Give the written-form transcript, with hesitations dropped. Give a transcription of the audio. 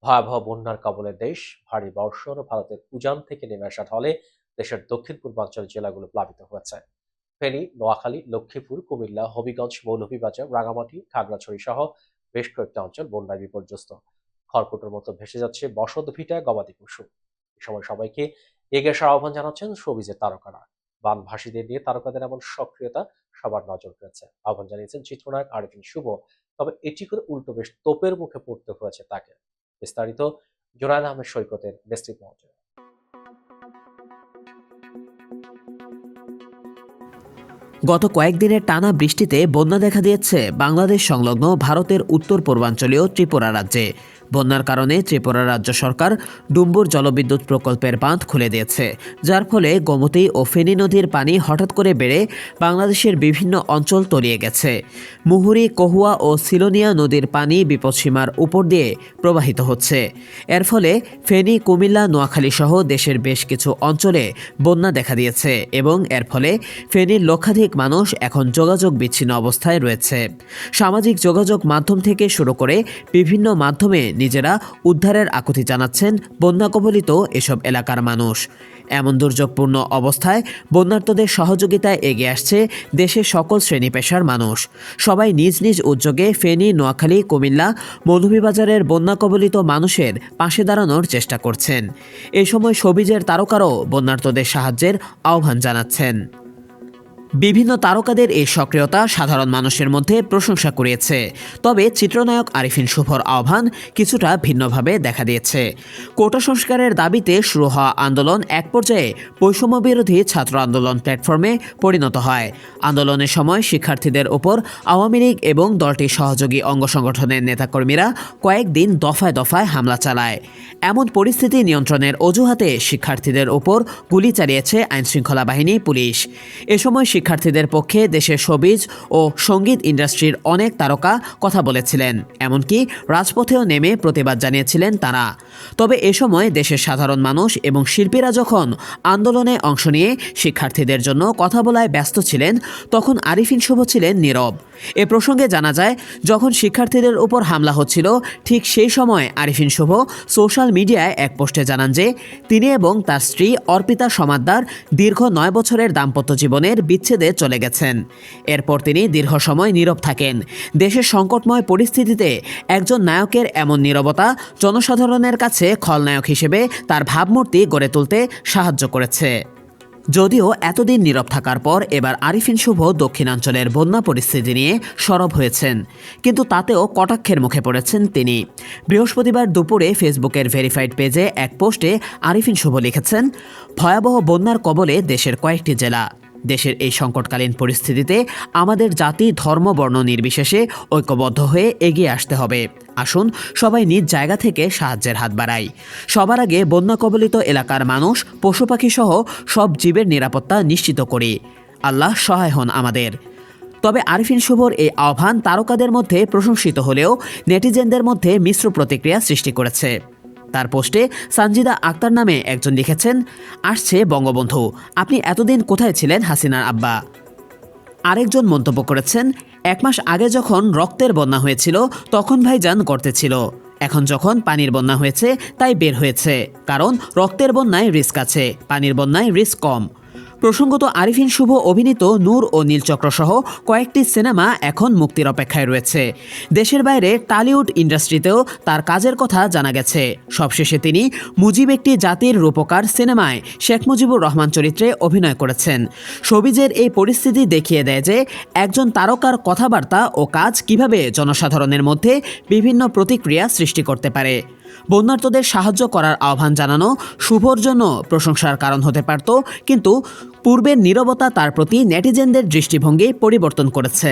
ভয়াবহ বন্যার কবলে দেশ, ভারী বর্ষণ ও ভারতের উজান থেকে নেমে আসা ঢলে দেশের দক্ষিণ পূর্বাঞ্চল জেলাগুলো প্লাবিত হয়েছে। ফেনী, নোয়াখালী, লক্ষ্মীপুর, কুমিল্লা, হবিগঞ্জ, মৌলভীবাজার, রাঙামাটি, খাগড়াছড়ি সহ বেশ কয়েকটি অঞ্চল বন্যায় বিপর্যস্ত। খড়কুটোর মতো ভেসে যাচ্ছে বসত ভিটা, গবাদি পশু। এ সময় সবাইকে এগিয়ে আসার আহ্বান জানাচ্ছেন শোবিজের তারকারা। বানভাসীদের নিয়ে তারকাদের এমন সক্রিয়তা সবার নজর কেড়েছে। আহ্বান জানিয়েছেন চিত্রনায়ক আরিফিন শুভ। তবে এটি করে উল্টো বেশ তোপের মুখে পড়তে হয়েছে তাকে। বিস্তারিত জোনায়েদ আহমেদ সৈকতের ডেস্ক রিপোর্টে। গত কয়েকদিনের টানা বৃষ্টিতে বন্যা দেখা দিয়েছে বাংলাদেশ সংলগ্ন ভারতের উত্তর পূর্বাঞ্চলীয় ত্রিপুরা রাজ্যে। বন্যার কারণে ত্রিপুরা রাজ্য সরকার ডুম্বুর জলবিদ্যুৎ প্রকল্পের বাঁধ খুলে দিয়েছে, যার ফলে গোমতী ও ফেনী নদীর পানি হঠাৎ করে বেড়ে বাংলাদেশের বিভিন্ন অঞ্চল তলিয়ে গেছে। মুহুরী, কহুয়া ও সিলোনিয়া নদীর পানি বিপদসীমার উপর দিয়ে প্রবাহিত হচ্ছে। এর ফলে ফেনী, কুমিল্লা, নোয়াখালী সহ দেশের বেশ কিছু অঞ্চলে বন্যা দেখা দিয়েছে এবং এর ফলে ফেনীর লক্ষাধিক মানুষ এখন যোগাযোগ বিচ্ছিন্ন অবস্থায় রয়েছে। সামাজিক যোগাযোগ মাধ্যম থেকে শুরু করে বিভিন্ন মাধ্যমে নিজেরা উদ্ধারের আকুতি জানাচ্ছেন বন্যা কবলিত এসব এলাকার মানুষ। এমন দুর্যোগপূর্ণ অবস্থায় বন্যার্তদের সহযোগিতায় এগিয়ে আসছে দেশের সকল শ্রেণী পেশার মানুষ। সবাই নিজ নিজ উদ্যোগে ফেনী, নোয়াখালী, কুমিল্লা, মৌলভীবাজারের বন্যা কবলিত মানুষের পাশে দাঁড়ানোর চেষ্টা করছেন। এ সময় শোবিজের তারকারাও বন্যার্তদের সাহায্যের আহ্বান জানাচ্ছেন। বিভিন্ন তারকাদের এই সক্রিয়তা সাধারণ মানুষের মধ্যে প্রশংসা কুড়িয়েছে। তবে চিত্রনায়ক আরিফিন শুভর আহ্বান কিছুটা ভিন্নভাবে দেখা দিয়েছে। কোটা সংস্কারের দাবিতে শুরু হওয়া আন্দোলন এক পর্যায়ে বৈষম্য বিরোধী ছাত্র আন্দোলন প্ল্যাটফর্মে পরিণত হয়। আন্দোলনের সময় শিক্ষার্থীদের ওপর আওয়ামী লীগ এবং দলটির সহযোগী অঙ্গ সংগঠনের নেতাকর্মীরা কয়েকদিন দফায় দফায় হামলা চালায়। এমন পরিস্থিতি নিয়ন্ত্রণের অজুহাতে শিক্ষার্থীদের ওপর গুলি চালিয়েছে আইনশৃঙ্খলা বাহিনী, পুলিশ। এ সময় শিক্ষার্থীদের পক্ষে দেশের শোবিজ ও সঙ্গীত ইন্ডাস্ট্রির অনেক তারকা কথা বলেছিলেন, এমনকি রাজপথেও নেমে প্রতিবাদ জানিয়েছিলেন তারা। তবে এ সময় দেশের সাধারণ মানুষ এবং শিল্পীরা যখন আন্দোলনে অংশ নিয়ে শিক্ষার্থীদের জন্য কথা বলায় ব্যস্ত ছিলেন, তখন আরিফিন শুভ ছিলেন নীরব। এ প্রসঙ্গে জানা যায়, যখন শিক্ষার্থীদের উপর হামলা হচ্ছিল ঠিক সেই সময় আরিফিন শুভ সোশ্যাল মিডিয়ায় এক পোস্টে জানান যে তিনি এবং তার স্ত্রী অর্পিতা সমাদ্দার দীর্ঘ 9 বছরের দাম্পত্য জীবনের বিচ্ছেদে চলে গেছেন। এরপর তিনি দীর্ঘ সময় নীরব থাকেন। দেশের সংকটময় পরিস্থিতিতে একজন নায়কের এমন নীরবতা জনসাধারণের কাছে খলনায়ক হিসেবে তার ভাবমূর্তি গড়ে তুলতে সাহায্য করেছে। যদিও এতদিন নীরব থাকার পর এবার আরিফিন শুভ দক্ষিণাঞ্চলের বন্যা পরিস্থিতি নিয়ে সরব হয়েছেন, কিন্তু তাতেও কটাক্ষের মুখে পড়েছেন তিনি। বৃহস্পতিবার দুপুরে ফেসবুকের ভেরিফাইড পেজে এক পোস্টে আরিফিন শুভ লিখেছেন, ভয়াবহ বন্যার কবলে দেশের কয়েকটি জেলা। দেশের এই সংকটকালীন পরিস্থিতিতে আমাদের জাতি, ধর্ম, বর্ণ নির্বিশেষে ঐক্যবদ্ধ হয়ে এগিয়ে আসতে হবে। আসুন সবাই নিজ জায়গা থেকে সাহায্যের হাত বাড়াই। সবার আগে বন্যা কবলিত এলাকার মানুষ, পশু পাখি সহ সব জীবের নিরাপত্তা নিশ্চিত করি। আল্লাহ সহায় হন আমাদের। তবে আরিফিন শুভর এই আহ্বান তারকাদের মধ্যে প্রশংসিত হলেও নেটিজেনদের মধ্যে মিশ্র প্রতিক্রিয়া সৃষ্টি করেছে। তার পোস্টে সানজিদা আক্তার নামে একজন লিখেছেন, আসছে বঙ্গবন্ধু, আপনি এতদিন কোথায় ছিলেন হাসিনার আব্বা? আরেকজন মন্তব্য করেছেন, 1 মাস আগে যখন রক্তের বন্যা হয়েছিল তখন ভাইজান গর্তে ছিল, এখন যখন পানির বন্যা হয়েছে তাই বের হয়েছে, কারণ রক্তের বন্যায় রিস্ক আছে, পানির বন্যায় রিস্ক কম। প্রসঙ্গত আরিফিন শুভ অভিনীত নূর ও নীলচক্র সহ কয়েকটি সিনেমা এখন মুক্তির অপেক্ষায় রয়েছে। দেশের বাইরে টলিউড ইন্ডাস্ট্রিতেও তার কাজের কথা জানা গেছে। সবশেষে তিনি মুজিব একটি জাতির রূপকার সিনেমায় শেখ মুজিবুর রহমান চরিত্রে অভিনয় করেছেন। শোবিজের এই পরিস্থিতি দেখিয়ে দেয় যে একজন তারকার কথাবার্তা ও কাজ কিভাবে জনসাধারণের মধ্যে বিভিন্ন প্রতিক্রিয়া সৃষ্টি করতে পারে। বন্যার্তদের সাহায্য করার আহ্বান জানানো শুভর জন্য প্রশংসার কারণ হতে পারত, কিন্তু পূর্বের নীরবতা তার প্রতি নেটিজেনদের দৃষ্টিভঙ্গি পরিবর্তন করেছে।